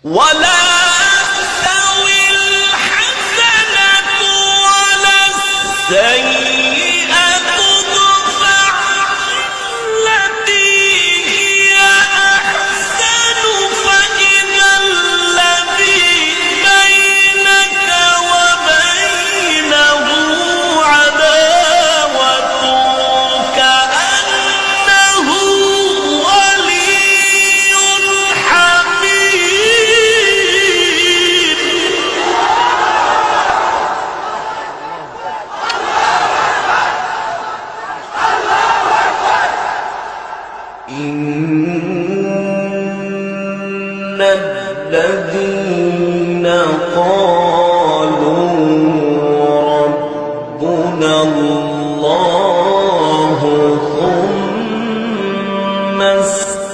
ولا تستوي الحسنة ولا السيئة ادفع بالتي هي أحسن فإذا الذي بينك وبينه عداوة كأنه ولي حميم. إن الذين قالوا ربنا الله ثم استقاموا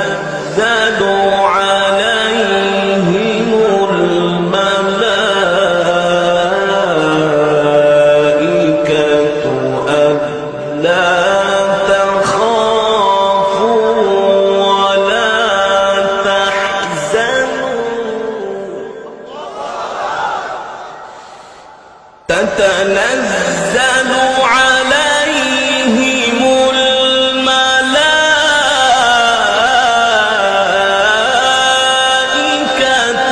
تتنزل عليهم الملائكة ألا تخافوا ولا تحزنوا تتنزل عليهم الملائكة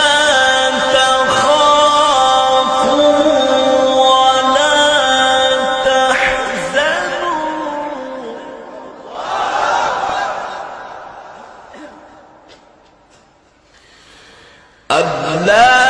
ألا تخافوا ولا تحزنوا ألا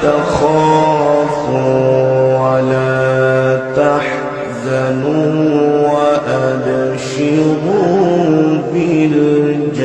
تخافوا ولا تحزنوا وأبشروا بالجنة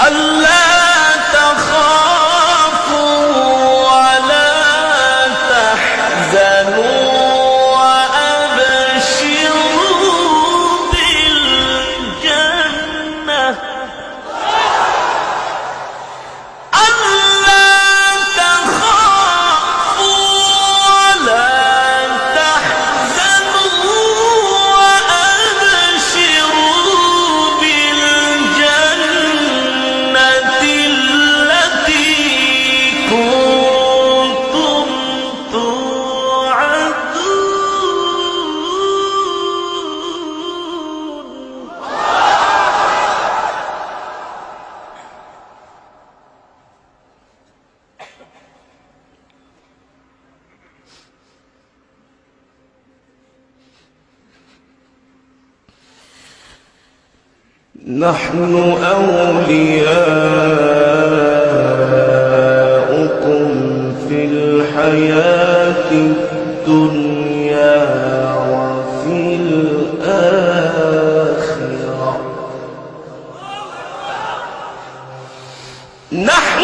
ألا تخافوا ولا تحزنوا وأبشروا بالجنة التي كنتم نحن أولياؤكم في الحياة الدنيا وفي الآخرة نحن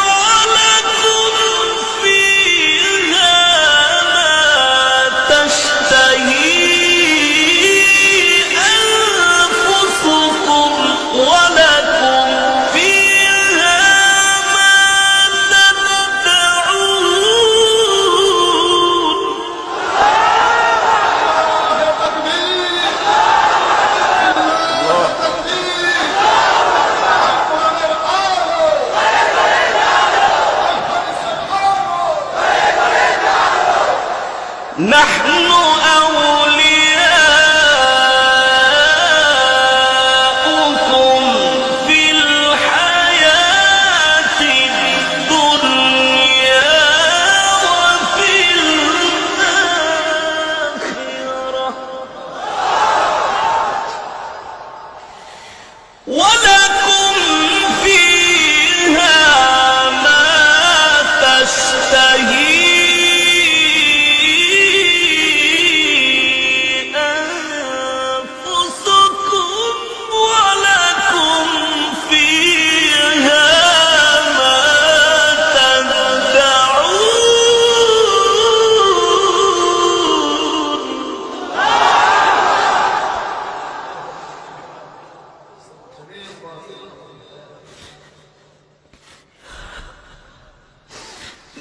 ولكم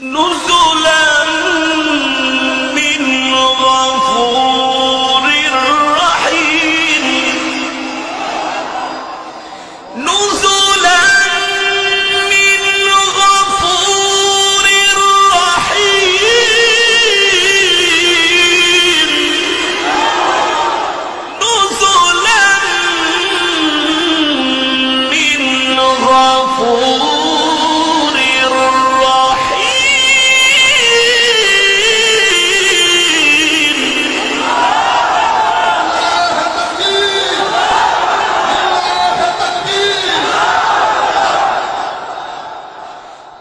نزلا من غفور رحيم نزلا من غفور رحيم نزلا من غفور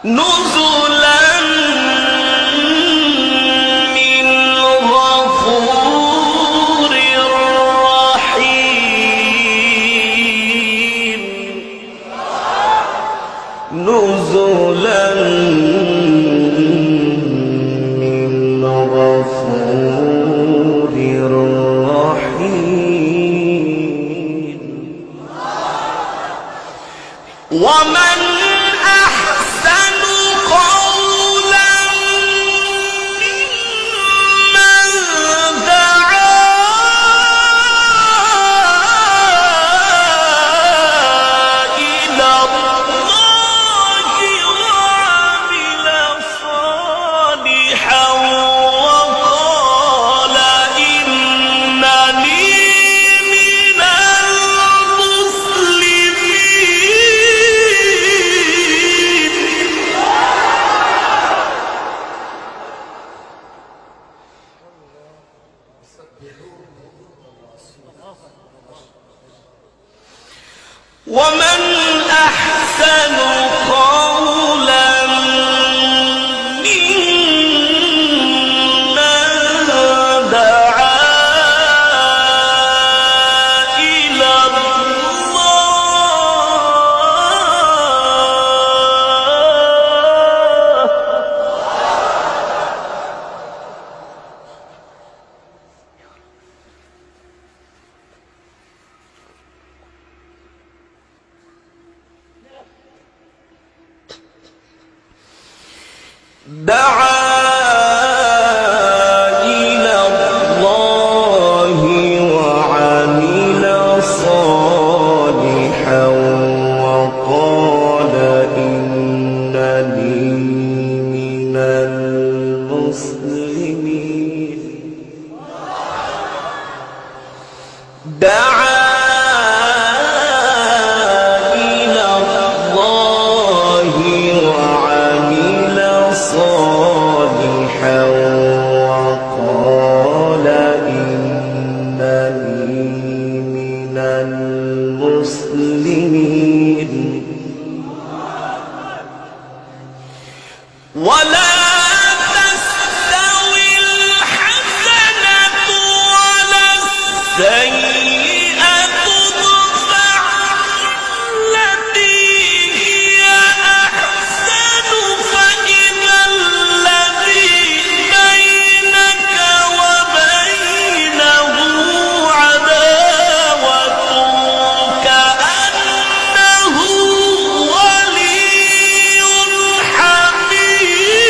نزلا من غفور رحيم نزلا من غفور رحيم ومن ومن أحسن قولا ممن دعا إلى الله وعمل صالحا وقال إنني من المسلمين دعا إلى الله وعمل صالحا وقال إنني من المسلمين ولا تستوي الحسنة ولا السيئة ادفع التي هي أحسن فإذا الذي بينك وبينه عداوة كأنه ولي حميم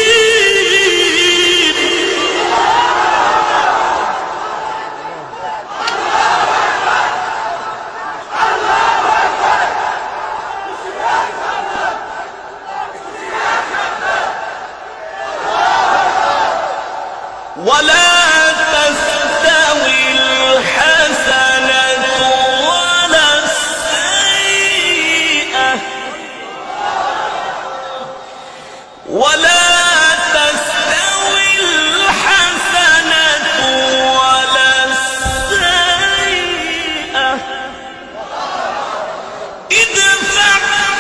ولا تستوي الحسنة ولا السيئة ولا تستوي الحسنة ولا السيئة ادفع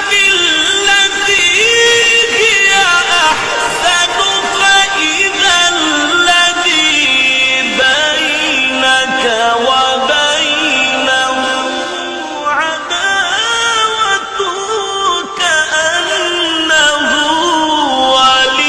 بالتي هي أحسن فإذا الذي بينك وبينه عداوة كأنه ولي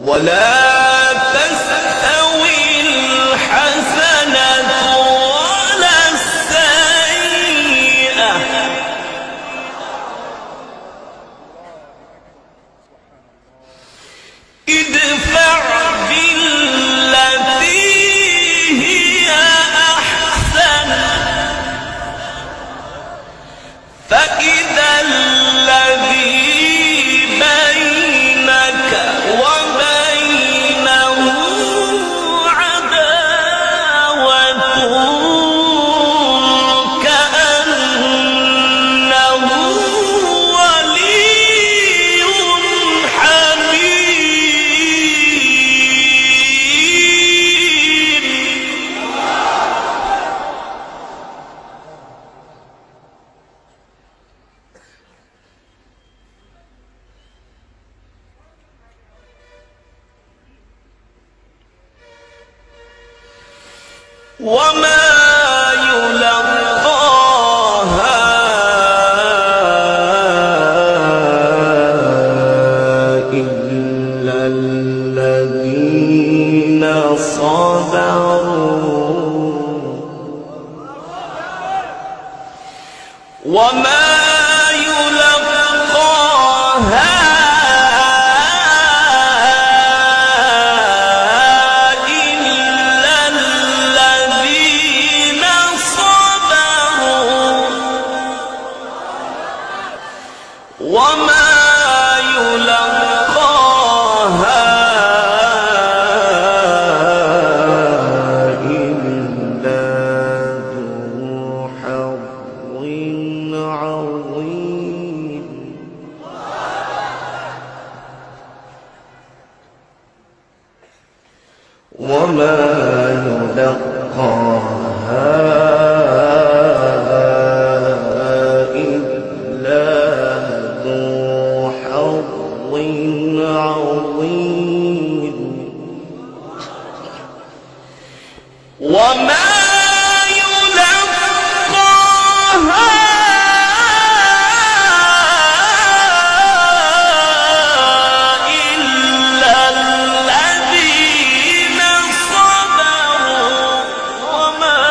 ولا تستوي الحسنة ولا السيئة ادفع بالتي هي أحسن فإذا الذي بينك وبينه عداوة كأنه ولي حميم. وما يلقاها إلا الذين صبروا وما يلقاها إلا الذين صبروا وما يلقاها إلا ذو حظ عظيم. وما يلقاها إلا ذو حظ عظيم. وما يلقاها إلا الذين صبروا وما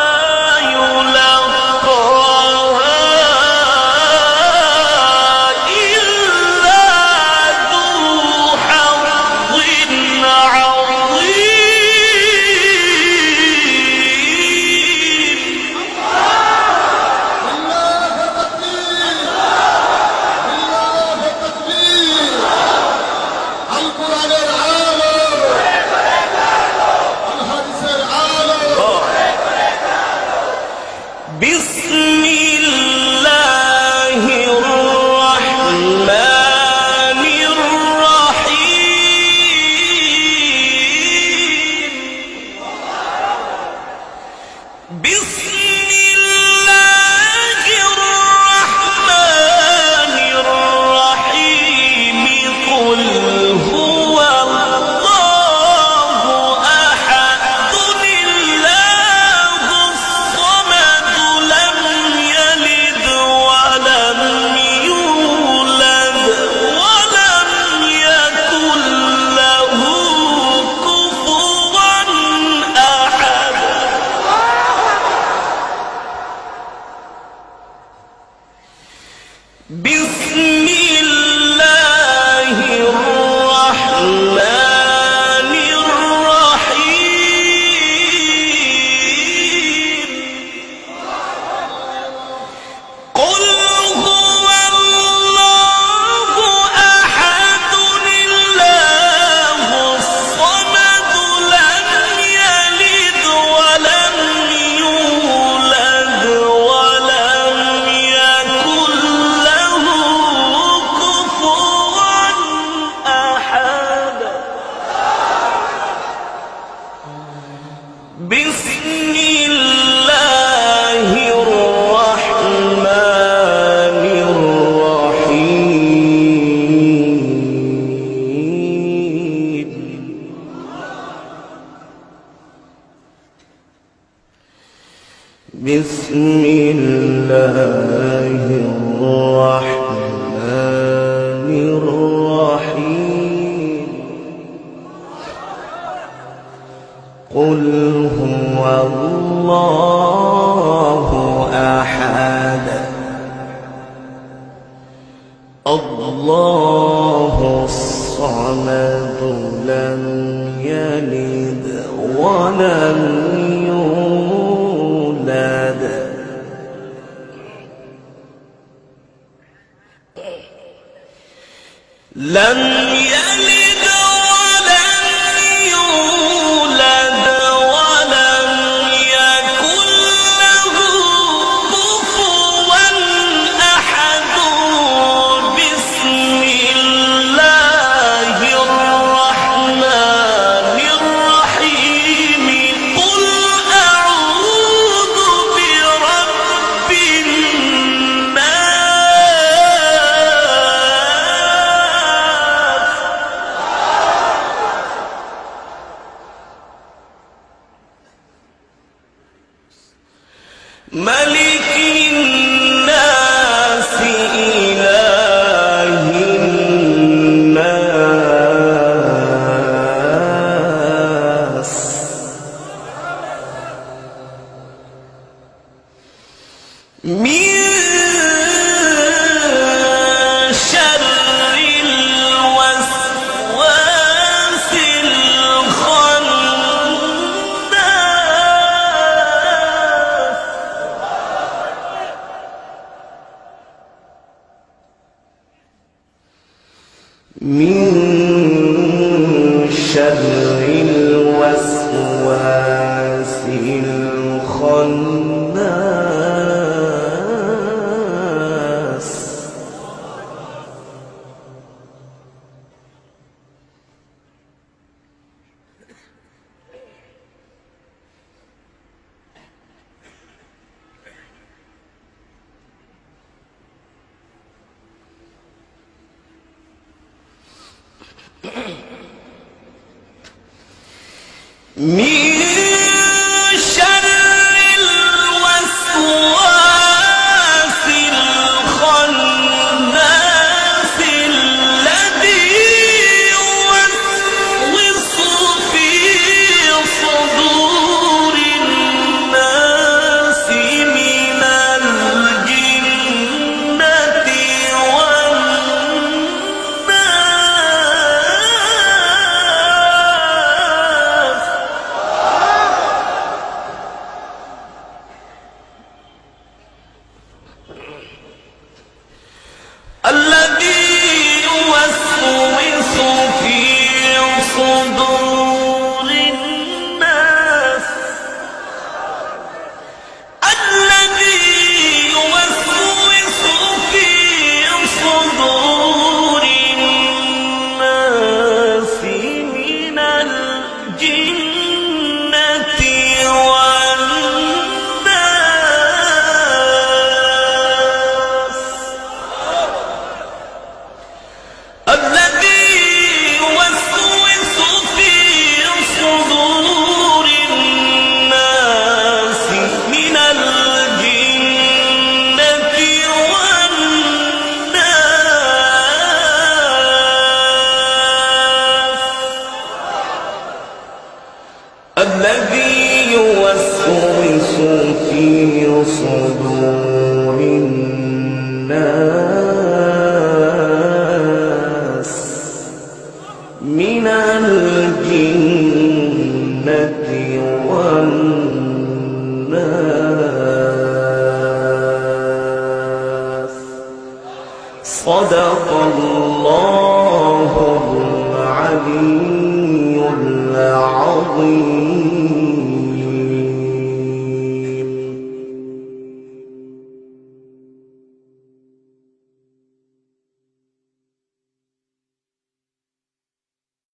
يلقاها إلا ذو حظ بسم الله الرحمن الرحيم. بسم الله الرحمن الرحيم. قل هو الله أحد الله الصمد لم يلد ولم يولد ولم يكن له كفوا أحد. بسم الله الرحمن الرحيم. قل هو الله أحد الله الصمد لم يلد ولم يولد ولم يكن له كفوا أحد. بسم الله الرحمن الرحيم. بسم الله الرحمن الرحيم. قل هو الله أحد الله الصمد لم يلد ولم يولد لم يلد ولم يولد ولم يكن له كفوا أحد بسم الله الرحمن الرحيم قل أعوذ برب الناس ملك الناس إله الناس من شر الوسواس الخناس من شر الوسواس الخناس من شر الوسواس الخناس الذي يوسوس في صدور الناس من الجنة والناس الذي يوسوس في صدور الناس الذي يوسوس في صدور الناس من الجنة والناس الذي يوسوس في صدور الناس من الجنة والناس الذي يوسوس في صدور الناس من الجنة والناس صدق الله العلي العظيم